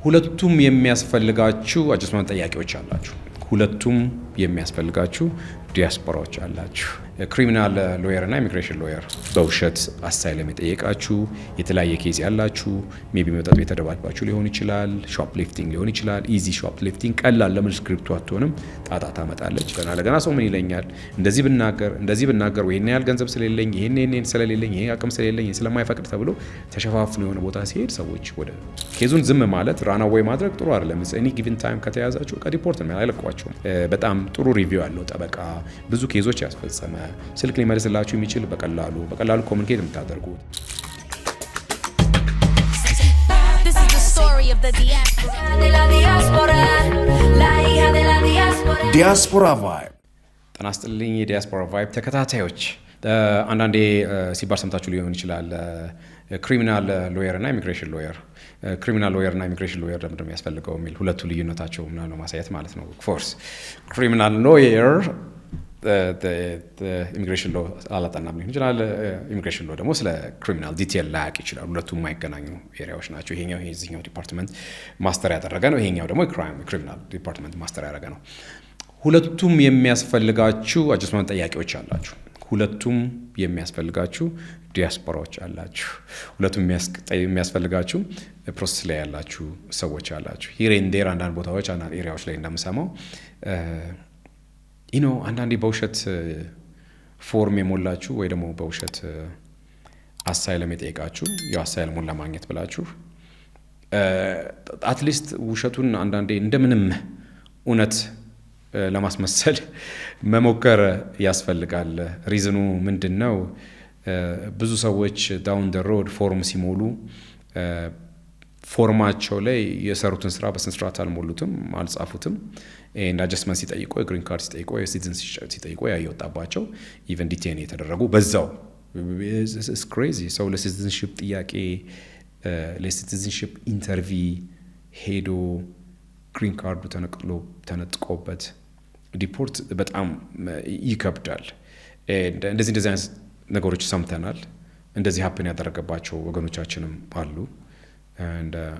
ሁለቱም የሚያስፈልጋችሁ አጀስትመንት ጥያቄዎች አላችሁ። ሁለቱም የሚያስፈልጋችሁ ዲያስፖራዎች አላችሁ። ክሪሚናል ሎየር እና ኢሚግሬሽን ሎየር በውሸት አሳይለም የጠየቃችሁ የተለያየ ኬዝ ያላችሁ ሜቢ መጠጥ ቤት ተደባድባችሁ ሊሆን ይችላል። ሾፕ ሊፍቲንግ ሊሆን ይችላል። ኢዚ ሾፕ ሊፍቲንግ ቀላል ለምን ስክሪፕቱ አትሆንም? ጣጣ ታመጣለች። ለገና ሰው ምን ይለኛል እንደዚህ ብናገር ወይ ያህል ገንዘብ ስለሌለኝ ይሄን ስለሌለኝ ይሄ አቅም ስለሌለኝ ስለማይፈቅድ ተብሎ ተሸፋፍኖ የሆነ ቦታ ሲሄድ ሰዎች ወደ ኬዙን ዝም ማለት ራናዌይ ማድረግ ጥሩ አይደለም። እኔ ጊቭን ታይም ከተያዛችሁ ከሪፖርት ነው አይለቋቸውም። በጣም ጥሩ ሪቪው ያለው ጠበቃ ብዙ ኬዞች ያስፈጸመ ስልክ ሊመልስላችሁ የሚችል በቀላሉ ኮሙኒኬት የምታደርጉት ዲያስፖራ ቫይብ። ጤና ይስጥልኝ የዲያስፖራ ቫይብ ተከታታዮች። አንዳንዴ ሲባል ሰምታችሁ ሊሆን ይችላል ክሪሚናል ሎየር እና ኢሚግሬሽን ሎየር። ክሪሚናል ሎየር እና ኢሚግሬሽን ሎየር ለምንድን ነው የሚያስፈልገው የሚል ሁለቱ ልዩነታቸው ምናምን ማሳየት ማለት ነው። ኦፍኮርስ ክሪሚናል ሎየር ኢሚግሬሽን ሎ አላጠናም ሊሆን ይችላል። ኢሚግሬሽን ሎ ደግሞ ስለ ክሪሚናል ዲቴል ላያቅ ይችላል። ሁለቱም የማይገናኙ ኤሪያዎች ናቸው። ይሄኛው የዚህኛው ዲፓርትመንት ማስተር ያደረገ ነው። ይሄኛው ደግሞ ክሪሚናል ዲፓርትመንት ማስተር ያደረገ ነው። ሁለቱም የሚያስፈልጋችሁ አጀስትመንት ጥያቄዎች አላችሁ። ሁለቱም የሚያስፈልጋችሁ ዲያስፖራዎች አላችሁ። ሁለቱም የሚያስፈልጋችሁ ፕሮሰስ ላይ ያላችሁ ሰዎች አላችሁ። ሂር ኤንድ ዴር አንዳንድ ቦታዎች አንዳንድ ኤሪያዎች ላይ እንደምሰማው አንዳንዴ በውሸት ፎርም የሞላችሁ ወይ ደግሞ በውሸት አሳይለም የጠየቃችሁ አሳይለሙን ለማግኘት ብላችሁ አትሊስት ውሸቱን አንዳንዴ እንደምንም እውነት ለማስመሰል መሞከር ያስፈልጋል። ሪዝኑ ምንድን ነው? ብዙ ሰዎች ዳውን ደ ሮድ ፎርም ሲሞሉ ፎርማቸው ላይ የሰሩትን ስራ በስነ ስርዓት አልሞሉትም፣ አልጻፉትም። ኤንድ አጀስትመንት ሲጠይቁ የግሪን ካርድ ሲጠይቁ የሲቲዝንሺፕ ሲጠይቁ ያየወጣባቸው ኢቨን ዲቴን የተደረጉ በዛው ኢትስ ክሬዚ። ሰው ለሲቲዝንሺፕ ጥያቄ ለሲቲዝንሺፕ ኢንተርቪ ሄዶ ግሪን ካርዱ ተነጥቆበት ዲፖርት በጣም ይከብዳል። እንደዚህ አይነት ነገሮች ሰምተናል። እንደዚህ ሀፕን ያደረገባቸው ወገኖቻችንም አሉ።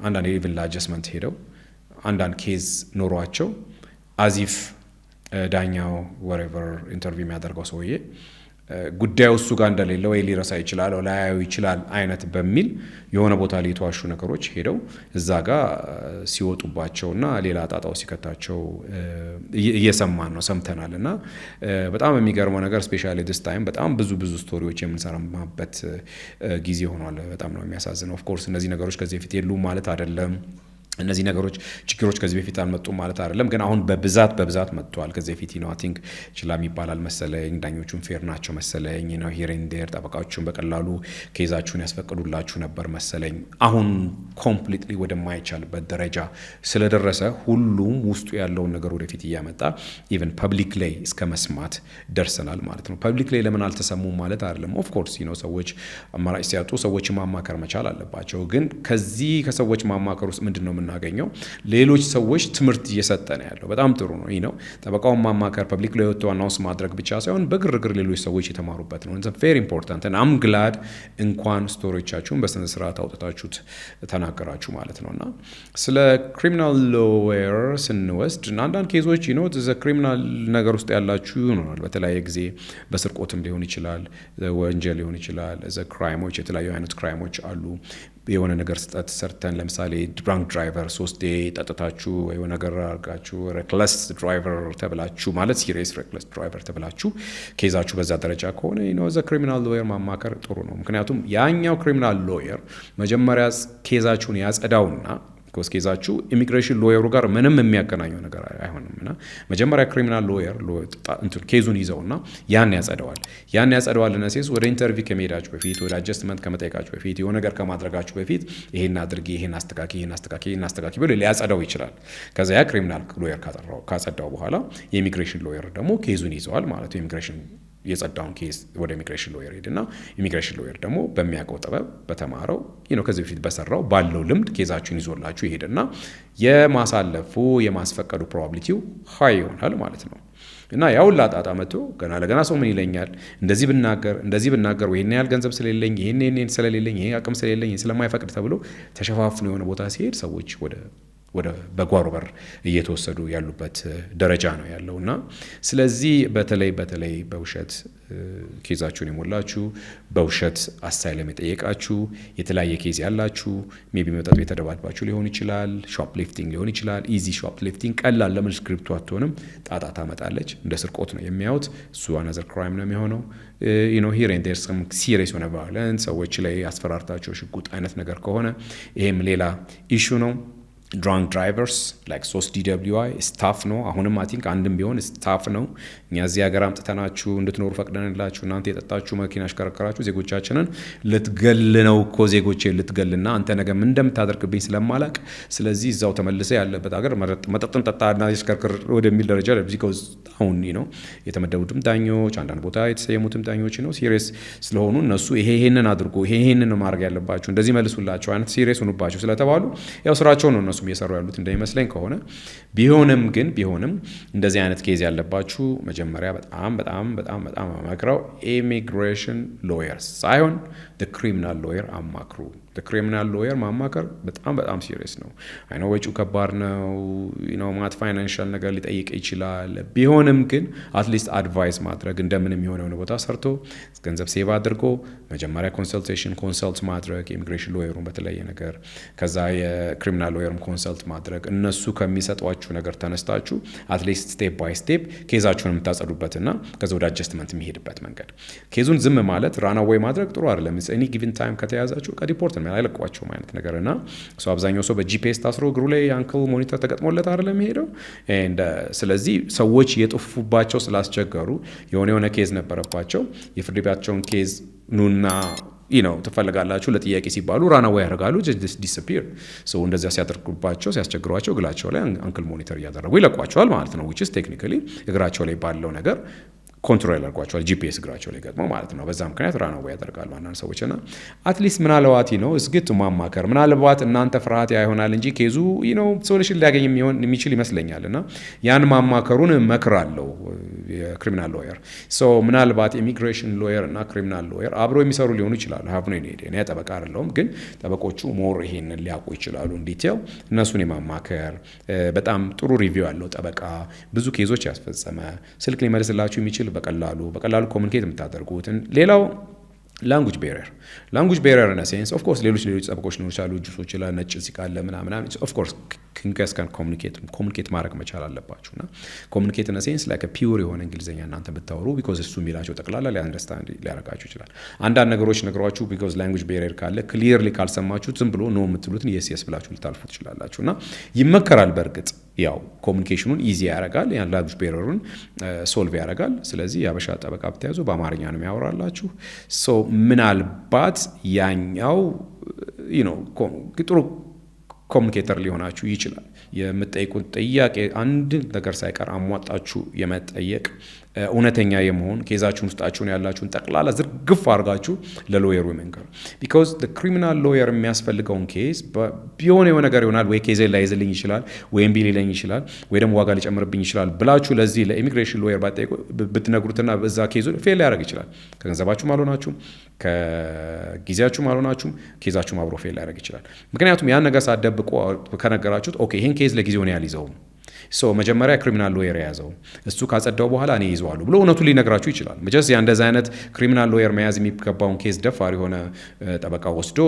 አንዳንድ ኢቭን ለአጀስትመንት ሄደው አንዳንድ ኬዝ ኖሯቸው አዚፍ ዳኛው ወሬቨር ኢንተርቪው የሚያደርገው ሰውዬ ጉዳዩ እሱ ጋር እንደሌለ ወይ ሊረሳ ይችላል ወይ ላያዩ ይችላል አይነት በሚል የሆነ ቦታ ላይ የተዋሹ ነገሮች ሄደው እዛ ጋር ሲወጡባቸውና ሌላ ጣጣው ሲከታቸው እየሰማን ነው ሰምተናል። እና በጣም የሚገርመው ነገር ስፔሻሊ ዲስ ታይም በጣም ብዙ ስቶሪዎች የምንሰማበት ጊዜ ሆኗል። በጣም ነው የሚያሳዝነው። ኦፍ ኮርስ እነዚህ ነገሮች ከዚህ በፊት የሉም ማለት አይደለም። እነዚህ ነገሮች ችግሮች ከዚህ በፊት አልመጡም ማለት አይደለም። ግን አሁን በብዛት መጥቷል። ከዚህ በፊት አይ ቲንክ ችላም ይባላል መሰለኝ፣ ዳኞቹም ፌር ናቸው መሰለኝ ሂር ኤንድ ዴር ጠበቃዎቹም በቀላሉ ኬዛችሁን ያስፈቅዱላችሁ ነበር መሰለኝ። አሁን ኮምፕሊትሊ ወደማይቻልበት ደረጃ ስለደረሰ ሁሉም ውስጡ ያለውን ነገር ወደፊት እያመጣ ኢቨን ፐብሊክ ላይ እስከ መስማት ደርሰናል ማለት ነው። ፐብሊክ ላይ ለምን አልተሰሙም ማለት አይደለም። ኦፍ ኮርስ ሰዎች አማራጭ ሲያጡ ሰዎች ማማከር መቻል አለባቸው። ግን ከዚህ ከሰዎች ማማከር ውስጥ ምንድነው እናገኘው? ሌሎች ሰዎች ትምህርት እየሰጠ ነው ያለው። በጣም ጥሩ ነው። ጠበቃውን ማማከር ፐብሊክ ላይ ወጥቶ አናውንስ ማድረግ ብቻ ሳይሆን በግርግር ሌሎች ሰዎች የተማሩበት ነው። ኢትስ ቬሪ ኢምፖርታንት እና አም ግላድ እንኳን ስቶሪዎቻችሁን በስነ ስርዓት አውጥታችሁት ተናገራችሁ ማለት ነውና ስለ ክሪሚናል ሎየር ስንወስድ አንዳንድ ኬዞች ክሪሚናል ነገር ውስጥ ያላችሁ ይሆናል። በተለያየ ጊዜ በስርቆትም ሊሆን ይችላል፣ ወንጀል ሊሆን ይችላል። ክራይሞች የተለያዩ አይነት ክራይሞች አሉ። የሆነ ነገር ስህተት ሰርተን ለምሳሌ ድራንክ ድራይቨር 3 ዴይ ጠጥታችሁ ወይ ነገር አድርጋችሁ ሬክለስ ድራይቨር ተብላችሁ ማለት ሲሪየስ ሬክለስ ድራይቨር ተብላችሁ ኬዛችሁ በዛ ደረጃ ከሆነ ዘ ክሪሚናል ሎየር ማማከር ጥሩ ነው። ምክንያቱም ያኛው ክሪሚናል ሎየር መጀመሪያ ኬዛችሁን ያጸዳውና ኬዛችሁ ኢሚግሬሽን ሎየሩ ጋር ምንም የሚያገናኘው ነገር አይሆንምና መጀመሪያ ክሪሚናል ሎየር ኬዙን ይዘውና ያን ያጸደዋል ነሴስ ወደ ኢንተርቪው ከመሄዳችሁ በፊት ወደ አጀስትመንት ከመጠየቃችሁ በፊት የሆነ ነገር ከማድረጋችሁ በፊት ይሄን አድርጊ፣ ይሄን አስተካኪ ብሎ ሊያጸዳው ይችላል። ከዛ ያ ክሪሚናል ሎየር ካጸዳው በኋላ የኢሚግሬሽን ሎየር ደግሞ ኬዙን ይዘዋል ማለት ነው። ኢሚግሬሽን የጸዳውን ኬስ ወደ ኢሚግሬሽን ሎየር ሄድና ኢሚግሬሽን ሎየር ደግሞ በሚያውቀው ጥበብ በተማረው ከዚህ በፊት በሰራው ባለው ልምድ ኬዛችሁን ይዞላችሁ ይሄድና የማሳለፉ የማስፈቀዱ ፕሮባቢሊቲው ሃይ ይሆናል ማለት ነው። እና ያው ላጣጣ መጥቶ ለገና ሰው ምን ይለኛል እንደዚህ ብናገር ወይ ያህል ገንዘብ ስለሌለኝ ይሄን ስለሌለኝ ይሄ አቅም ስለሌለኝ ስለማይፈቅድ ተብሎ ተሸፋፍኖ የሆነ ቦታ ሲሄድ ሰዎች ወደ ወደ በጓሮ በር እየተወሰዱ ያሉበት ደረጃ ነው ያለውና ስለዚህ በተለይ በውሸት ኬዛችሁን የሞላችሁ በውሸት አሳይለም የጠየቃችሁ የተለያየ ኬዝ ያላችሁ ሜቢ መጠጥ የተደባድባችሁ ሊሆን ይችላል ሾፕሊፍቲንግ ሊሆን ይችላል ኢዚ ሾፕሊፍቲንግ ቀላል ለምን ስክሪፕቱ አትሆንም ጣጣ ታመጣለች እንደ ስርቆት ነው የሚያዩት እሱ አናዘር ክራይም ነው የሚሆነው here and there some serious ሆነ ቫዮለንስ ሰዎች ላይ አስፈራርታቸው ሽጉጥ አይነት ነገር ከሆነ ይሄም ሌላ ኢሹ ነው drunk drivers like 3 DWI staff ነው አሁንም I think አንድም ቢሆን staff ነው እኛ እዚህ ሀገር አምጥተናችሁ እንድትኖሩ ፈቅደንላችሁ እናንተ የጠጣችሁ መኪና አሽከረከራችሁ ዜጎቻችንን ልትገል ነው እኮ ዜጎቼ ልትገልና አንተ ነገ ምን እንደምታደርግብኝ ስለማላቅ ስለዚህ እዛው ተመልሰ ያለበት ሀገር መጠጥም ጠጣና አሽከረከር ወደሚል ደረጃ because አሁን የተመደቡትም ዳኞች አንዳንድ ቦታ የተሰየሙትም ዳኞች ነው ሲሪየስ ስለሆኑ እነሱ ይሄንን አድርጎ ይሄንን ማድረግ ያለባችሁ እንደዚህ መልሱላችሁ አይነት ሲሪየስ ሆኑባችሁ ስለተባሉ ያው ስራቸው ነው እነሱም እየሰሩ ያሉት እንደሚመስለኝ ከሆነ ቢሆንም እንደዚህ አይነት ኬዝ ያለባችሁ መጀመሪያ በጣም አማክራው ኢሚግሬሽን ሎየርስ ሳይሆን the criminal lawyer አማክሩ the criminal lawyer ማማከር በጣም ሲሪየስ ነው አይ ኖ ወጪው ከባድ ነው ማት ፋይናንሻል ነገር ሊጠይቅ ይችላል ቢሆንም ግን አትሊስት አድቫይስ ማድረግ እንደምንም የሆነው ቦታ ሰርቶ ገንዘብ ሴቭ አድርጎ መጀመሪያ ኮንሰልት ማድረግ ኢሚግሬሽን ሎየሩን በተለየ ነገር ከዛ የክሪሚናል ሎየሩን ኮንሰልት ማድረግ እነሱ ከሚሰጧችሁ ነገር ተነስታችሁ አትሊስት ስቴፕ ባይ ስቴፕ ኬዛችሁን የምታጸዱበትና ከዛ ወደ አጀስትመንት የሚሄድበት መንገድ ኬዙን ዝም ማለት ራን አዌይ ማድረግ ጥሩ አይደለም እኔ ጊቭን ታይም ከተያዛችሁ ከሪፖርት ነው አይለቋቸው ማለት ነገርና አብዛኛው ሰው በጂፒኤስ ታስሮ እግሩ ላይ አንክል ሞኒተር ተገጥሞለት አይደለም ሄደው ስለዚህ ሰዎች የጠፉባቸው ስላስቸገሩ የሆነ ኬዝ ነበረባቸው የፍርድ ቤታቸውን ኬዝ ኑና ተፈልጋላችሁ ለጥያቄ ሲባሉ ራና ወይ ያረጋሉ just disappear so እንደዛ ሲያደርጉባቸው ሲያስቸግሯቸው እግራቸው ላይ አንክል ሞኒተር ያደረጉ ይለቋቸዋል ማለት ነው which is technically እግራቸው ላይ ባለው ነገር ኮንትሮል ያደርጓቸዋል ጂፒኤስ እግራቸው ላይ ገጥሞ ማለት ነው በዛ ምክንያት ራና ወይ ያደርጋሉ አንዳንድ ሰዎችና አትሊስት ምናልባት እስግት ማማከር ምናልባት እናንተ ፍርሃት ያይሆናል እንጂ ኬዙ ሶሉሽን ሊያገኝ የሚችል ይመስለኛልና ያን ማማከሩን መክራለሁ የክሪሚናል ሎየር so ምናልባት ኢሚግሬሽን ሎየር እና ክሪሚናል ሎየር አብሮ የሚሰሩ ሊሆኑ ይችላሉ ሀብ ነው እኔ ጠበቃ አይደለሁም ግን ጠበቆቹ ሞር ይሄንን ሊያውቁ ይችላሉ ዲቴል እነሱን የማማከር በጣም ጥሩ ሪቪው ያለው ጠበቃ ብዙ ኬዞች ያስፈጸመ ስልክ ሊመልስላችሁ የሚችል በቀላሉ ኮሙኒኬት የምታደርጉት ሌላው language barrier in a sense of course ሌሎች ጠበቆች ነው ይችላሉ ጁሶች ላይ ነጭ ሲቃለ ምናምን of course ኪንግስ ካን ኮሙኒኬት ማድረግ መቻል አለባችሁና ኮሙኒኬት in a sense like a pure የሆነ እንግሊዘኛ እናንተ ብታወሩ because እሱ የሚላቸው ጠቅላላ ሊአንደርስታንድ ሊያረጋችሁ ይችላል አንዳንድ ነገሮች ነግሯችሁ because language barrier ካለ clearly ካልሰማችሁ ዝም ብሎ ነው የምትሉትን yes ብላችሁ ልታልፉ ትችላላችሁና ይመከራል በርግጥ ያው ኮሙኒኬሽኑን ኢዚ ያረጋል ያን ላንጉጅ ቤሪየሩን ሶልቭ ያረጋል ስለዚህ ያበሻ ጠበቃ ብትያዙ በአማርኛ ነው የሚያወራላችሁ ሶ ምናልባት ያኛው ጥሩ ኮሙኒኬተር ሊሆናችሁ ይችላል የምትጠይቁት ጥያቄ አንድ ነገር ሳይቀር አሟጣችሁ የመጠየቅ እውነተኛ የመሆን ኬዛችሁን ውስጣችሁን ያላችሁን ጠቅላላ ዝርግፍ አድርጋችሁ ለሎየሩ መንገር because the criminal lawyer የሚያስፈልገውን ኬዝ ቢሆን የሆነ ነገር ይሆናል ወይ ኬዝ ላይ ይዘልኝ ይችላል ወይም ቢሊለኝ ይችላል ወይ ደግሞ ዋጋ ሊጨምርብኝ ይችላል ብላችሁ ለዚህ ለኢሚግሬሽን ሎየር ባጠይቁ ብትነግሩትና በዛ ኬዙ ፌል ያደርግ ይችላል ከገንዘባችሁ ማልሆናችሁ ከጊዜያችሁ ማልሆናችሁ ኬዛችሁ አብሮ ፌል ያደርግ ይችላል ምክንያቱም ያን ነገር ሳትደብቁ ከነገራችሁት ኦኬ ይሄን ኬዝ ለጊዜው ነው ያልይዘው so መጀመሪያ ክሪሚናል ሎየር ያዘው እሱ ካጸዳው በኋላ እኔ ይዘዋለሁ ብሎ እውነቱን ሊነግራችሁ ይችላል መጀስ ያ እንደዛ አይነት ክሪሚናል ሎየር መያዝ የሚገባውን ኬዝ ደፋር የሆነ ጠበቃ ወስዶ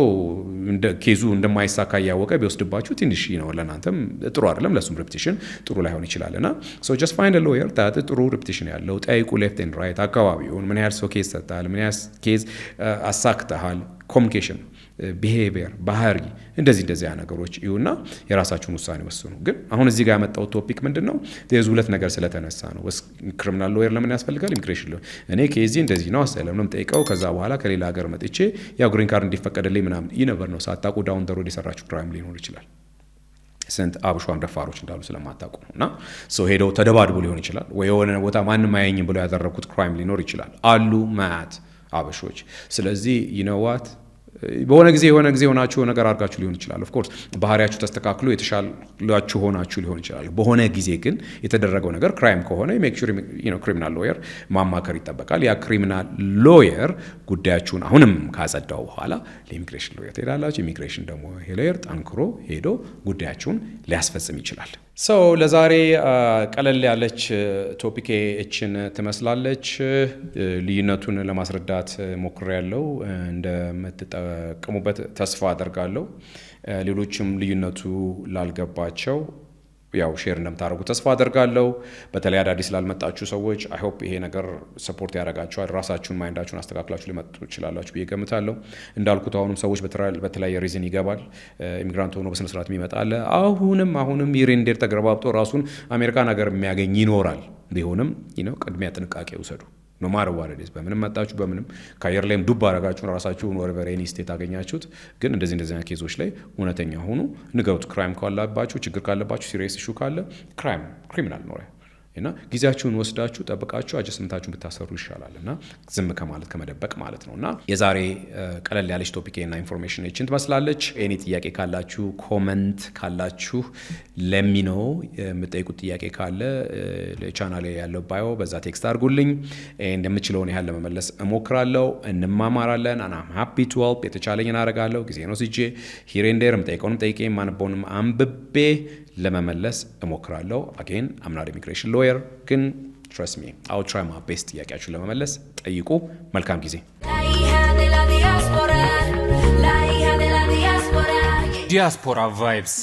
ኬዙ እንደማይሳካ ያወቀ ቢወስድባችሁ ትንሽ ለናንተም ጥሩ አይደለም ለሱም ሬፑቴሽን ጥሩ ላይሆን ይችላልና so just find a lawyer that ጥሩ ሬፑቴሽን ያለው ጠይቁ ሌፍት ኤንድ ራይት አካባቢውን ምን ያህል ሰው ኬዝ ሰጣል ምን ያህል ኬዝ አሳክተሃል ኮሙኒኬሽን ቢሄቪየር ባህሪ እንደዚህ ነገሮች ይሁንና የራሳችሁን ውሳኔ ወስኑ ግን አሁን እዚህ ጋር ያመጣው ቶፒክ ምንድነው የዙ ሁለት ነገር ስለተነሳ ነው ክሪሚናል ሎየር ለምን ያስፈልጋል ኢሚግሬሽን ሎየር እኔ ኬዚ እንደዚህ ነው አሳይለም ነው ጠይቀው ከዛ በኋላ ከሌላ ሀገር መጥቼ ያ ግሪን ካርድ እንዲፈቀድልኝ ምናምን ይነበር ነው ሳታቁ ዳውን ዘ ሮድ የሰራችሁ ክራይም ሊኖር ይችላል ስንት አብሿን ደፋሮች እንዳሉ ስለማታውቁ ነውና ሶ ሄደው ተደባድቦ ሊሆን ይችላል ወይ የሆነ ቦታ ማንንም አያየኝም ብለው ያደረኩት ክራይም ሊኖር ይችላል አሉ ማት አበሾች ስለዚህ you know what በሆነ ጊዜ ሆናችሁ ነገር አድርጋችሁ ሊሆን ይችላል። ኦፍ ኮርስ ባህሪያችሁ ተስተካክሎ የተሻላችሁ ሆናችሁ ሊሆን ይችላል። በሆነ ጊዜ ግን የተደረገው ነገር ክራይም ከሆነ ሜክ ሹር ክሪሚናል ሎየር ማማከር ይጠበቃል። ያ ክሪሚናል ሎየር ጉዳያችሁን አሁንም ካጸዳው በኋላ ለኢሚግሬሽን ሎየር ትሄዳላችሁ። ኢሚግሬሽን ደግሞ ይሄ ሎየር ጠንክሮ ሄዶ ጉዳያችሁን ሊያስፈጽም ይችላል። ለዛሬ ቀለል ያለች ቶፒኬ እችን ትመስላለች። ልዩነቱን ለማስረዳት ሞክሬያለሁ። እንደምትጠቀሙበት ተስፋ አደርጋለሁ። ሌሎችም ልዩነቱ ላልገባቸው ያው ሼር እንደምታደርጉ ተስፋ አደርጋለሁ። በተለይ አዳዲስ ላልመጣችሁ ሰዎች አይ ሆፕ ይሄ ነገር ሰፖርት ያደርጋችኋል። ራሳችሁን ማይንዳችሁን አስተካክላችሁ ሊመጡ ይችላላችሁ ብዬ ገምታለሁ። እንዳልኩት አሁንም ሰዎች በተለያየ ሪዝን ይገባል። ኢሚግራንት ሆኖ በስነ ስርዓት የሚመጣ አለ። አሁንም ይሬንዴር ተገረባብጦ ራሱን አሜሪካን ሀገር የሚያገኝ ይኖራል። ቢሆንም ቅድሚያ ጥንቃቄ ውሰዱ። ኖ ማር ዋት ኢዝ በምንም መጣችሁ በምንም ከአየር ላይም ዱብ አረጋችሁን ራሳችሁን ወርቨር ኤኒ ስቴት አገኛችሁት፣ ግን እንደዚህ ኬዞች ላይ እውነተኛ ሆኑ ንገሩት። ክራይም ካለባችሁ፣ ችግር ካለባችሁ፣ ሲሪየስ ኢሹ ካለ ክሪሚናል ነው እና ጊዜያችሁን ወስዳችሁ ጠብቃችሁ አጀስትመንታችሁን ብታሰሩ ይሻላል እና ዝም ከማለት ከመደበቅ ማለት ነው። እና የዛሬ ቀለል ያለች ቶፒክ እና ኢንፎርሜሽን እችን ትመስላለች። ኤኒ ጥያቄ ካላችሁ ኮመንት ካላችሁ ለሚኖ የምጠይቁት ጥያቄ ካለ ለቻናሌ ያለው ባዮ በዛ ቴክስት አድርጉልኝ። እንደምችለውን ያህል ለመመለስ እሞክራለሁ። እንማማራለን። አና ሃፒ ቱ ሄልፕ የተቻለኝን አደርጋለሁ። ጊዜ ነው ስጄ ሂሬንዴር የምጠይቀውንም ጠይቄ ማንበውንም አንብቤ ለመመለስ እሞክራለሁ። አጌን አም ናት ኢሚግሬሽን ሎየር ግን ትረስት ሚ አይ ዊል ትራይ ማይ ቤስት ጥያቄያችሁን ለመመለስ ጠይቁ። መልካም ጊዜ። Diaspora Vibes